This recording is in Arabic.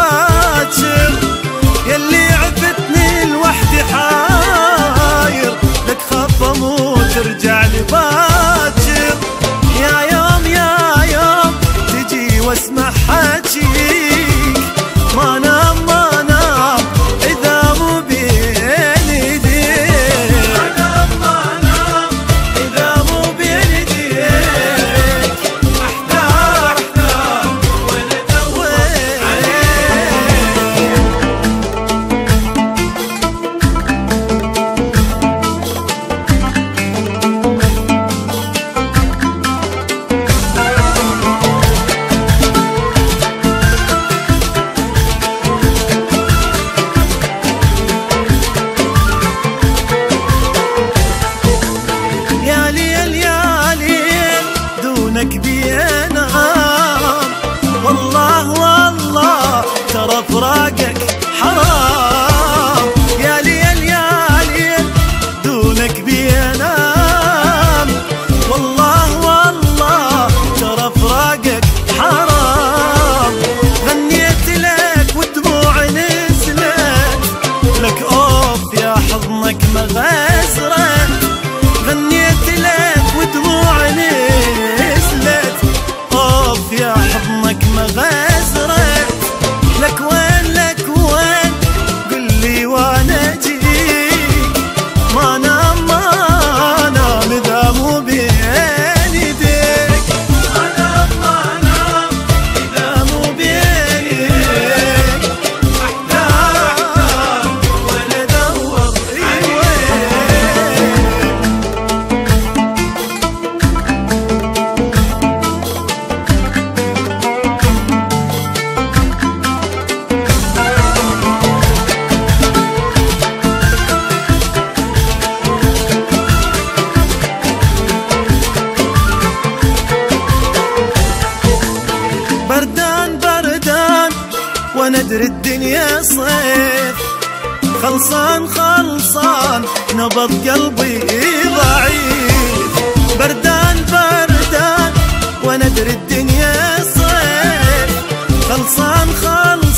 باكر، يلي عفتني لوحدي حاير، لك خطة مو ترجع لي باكر. يا يوم يا يوم تجي واسمع حكيك، ما نام ما نام إذا مو بين يديك، ما نام ما نام إذا مو بين يديك. أحتار أحتار وأنا أدور دونك بينام، والله والله ترى فراقك حرام. يا ليل يا ليل دونك بينام، والله والله ترى فراقك حرام. غنيت لك والدموع نزلت، لك اوف يا حضنك مغازرة. غنيت لك ودموع نزلت، اوف يا حضنك مغازرة. لك وين لك وين قل لي وانا اجيك، ما نام ما نام اذا مو بين يديك، ما نام ما نام اذا مو بين يديك. احتار وانا ادور بردان بردان وانا ادري الدنيا صيف، خلصان خلصان نبض قلبي ضعيف. بردان بردان وانا ادري الدنيا صيف، خلصان خلصان